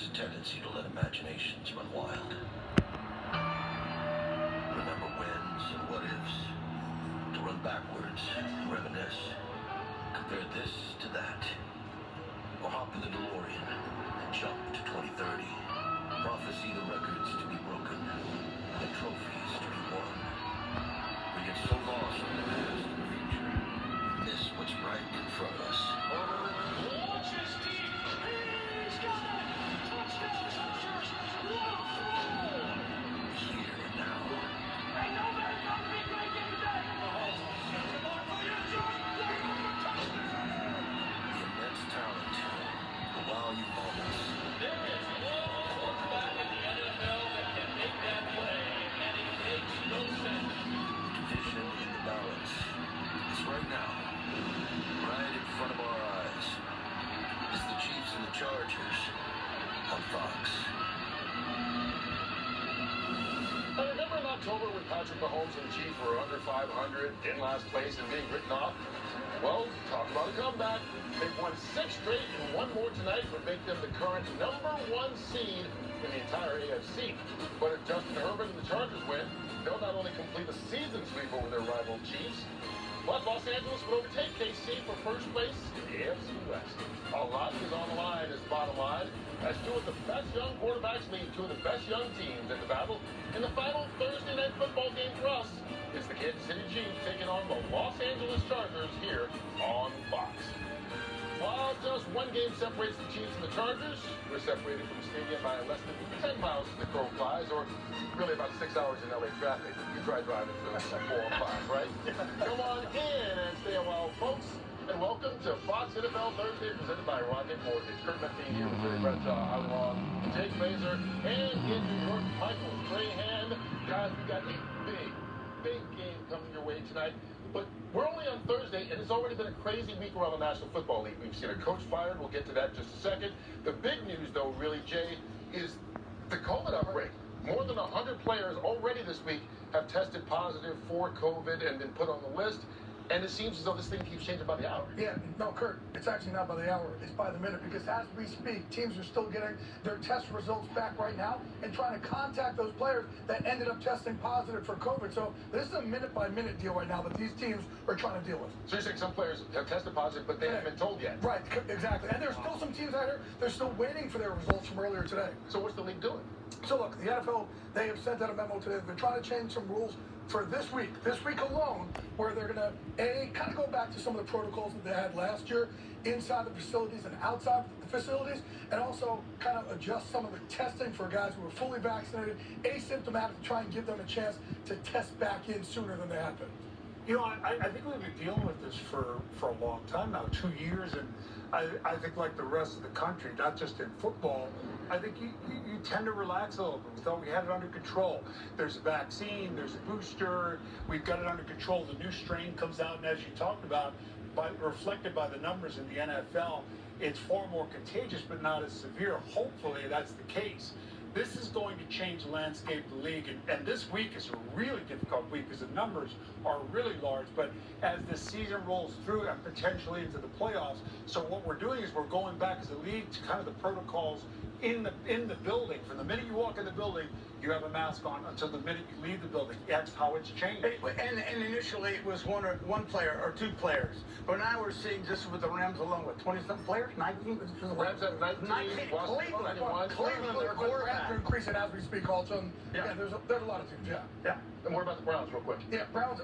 there's a tendency to let imaginations run wild. Remember whens and what ifs, to run backwards and reminisce. Compare this to that. Or hop in the DeLorean and jump to 2030. Prophesy the records to be broken, the trophies to be won. We get so lost in the past and the future, miss what's right in front of us. Launches deep. He's got it. Touchdown, Chargers. What a throw. Here and now. They know they're going to be great game today. Mahomes sends the ball for the end zone. They're going to touchdown. The immense talent, the wow you moments. There is one quarterback in the NFL that can make that play, and it makes no sense. The division in the balance. It's right now. Right in front of our eyes. It's the Chiefs and the Chargers on Fox. I remember in October when Patrick Mahomes and the Chiefs were under 500, in last place, and being written off. Well, talk about a comeback. They've won 6 straight, and one more tonight would make them the current #1 seed in the entire AFC. But if Justin Herbert and the Chargers win, they'll not only complete a season sweep over their rival Chiefs, but Los Angeles will overtake KC for first place in the AFC West. A lot is on the line is bottom line, as two of the best young quarterbacks lead two of the best young teams in the battle. In the final Thursday night football game for us, it's the Kansas City Chiefs taking on the Los Angeles Chargers here on Fox. While just one game separates the Chiefs and the Chargers, we're separated from the stadium by less than 10 miles as the crow flies, or really about 6 hours in LA traffic. You try driving through 4 or 5, right? Come on in and stay a while, folks. And welcome to Fox NFL Thursday, presented by Rocket Mortgage. Kurt Metheny here with Billy Bradshaw, Alan Long, Jake Glazer, and in New York, Michael Strahan. Guys, we got a big game coming your way tonight. But we're only on Thursday, and it's already been a crazy week around the National Football League. We've seen a coach fired. We'll get to that in just a second. The big news, though, really, Jay, is the COVID outbreak. More than 100 players already this week have tested positive for COVID and been put on the list. And it seems as though this thing keeps changing by the hour. Yeah, no, Kurt, it's actually not by the hour, it's by the minute, because as we speak, teams are still getting their test results back right now and trying to contact those players that ended up testing positive for COVID. So this is a minute-by-minute deal right now that these teams are trying to deal with. So you're saying some players have tested positive, but they haven't been told yet? Right, exactly. And there's still some teams out here, they're still waiting for their results from earlier today. So what's the league doing? So look, the NFL, they have sent out a memo today. They're trying to change some rules for this week alone, where they're going to, kind of go back to some of the protocols that they had last year inside the facilities and outside the facilities, and also kind of adjust some of the testing for guys who are fully vaccinated, asymptomatic, to try and give them a chance to test back in sooner than they have been. You know, I think we've been dealing with this for a long time now, 2 years, and I think like the rest of the country, not just in football, I think you tend to relax a little bit. We thought we had it under control. There's a vaccine, there's a booster, we've got it under control. The new strain comes out, and as you talked about, reflected by the numbers in the NFL, it's far more contagious, but not as severe. Hopefully that's the case. This is going to change the landscape of the league, and this week is a really difficult week because the numbers are really large, but as the season rolls through and potentially into the playoffs, so what we're doing is we're going back as a league to kind of the protocols in the building. From the minute you walk in the building, you have a mask on until the minute you leave the building. That's how it's changed. And initially it was one player or 2 players, but now we're seeing just with the Rams alone, what, 20-something players? 19? The Rams have 19. Cleveland, their quarterback are increasing as we speak also. Yeah, there's a lot of teams, Yeah. And what about the Browns, real quick? Yeah, Browns,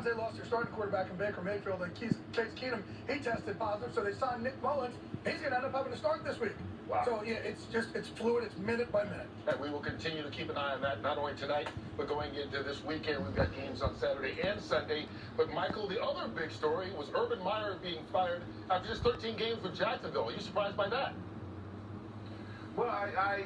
they lost their starting quarterback in Baker Mayfield, and Case Keenum, he tested positive, so they signed Nick Mullins. He's going to end up having to start this week. Wow. So, yeah, it's fluid. It's minute by minute. And we will continue to keep an eye on that, not only tonight, but going into this weekend. We've got games on Saturday and Sunday. But, Michael, the other big story was Urban Meyer being fired after just 13 games with Jacksonville. Are you surprised by that? Well, I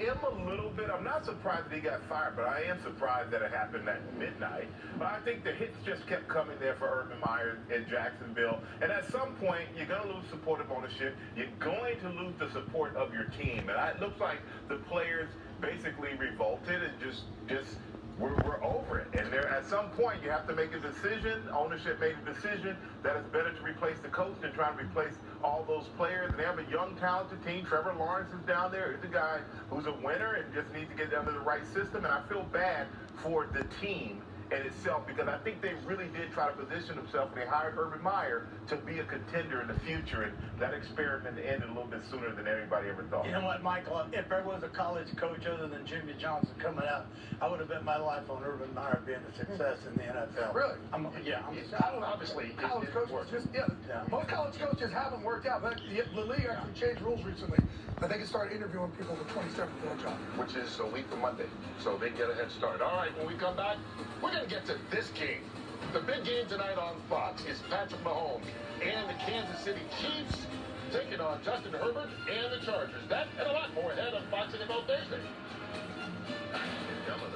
am a little bit. I'm not surprised that he got fired, but I am surprised that it happened at midnight. But I think the hits just kept coming there for Urban Meyer in Jacksonville. And at some point, you're going to lose supportive ownership. You're going to lose the support of your team. And it looks like the players basically revolted and just we're over it. And they're, at some point, you have to make a decision. Ownership made a decision that it's better to replace the coach than try to replace all those players. And they have a young, talented team. Trevor Lawrence is down there. He's a guy who's a winner and just needs to get under the right system. And I feel bad for the team in itself, because I think they really did try to position themselves, and they hired Urban Meyer to be a contender in the future, and that experiment ended a little bit sooner than anybody ever thought. You know what, Michael? If there was a college coach other than Jimmy Johnson coming out, I would have bet my life on Urban Meyer being a success in the NFL. Really? I don't obviously college it coaches work. most college coaches haven't worked out. But the league actually changed rules recently that they can start interviewing people for 27 for a job. Which is a week from Monday, so they get a head start. All right, when we come back, we're going to get to this game. The big game tonight on Fox is Patrick Mahomes and the Kansas City Chiefs taking on Justin Herbert and the Chargers. That and a lot more ahead on Fox NFL Thursday. Action developed.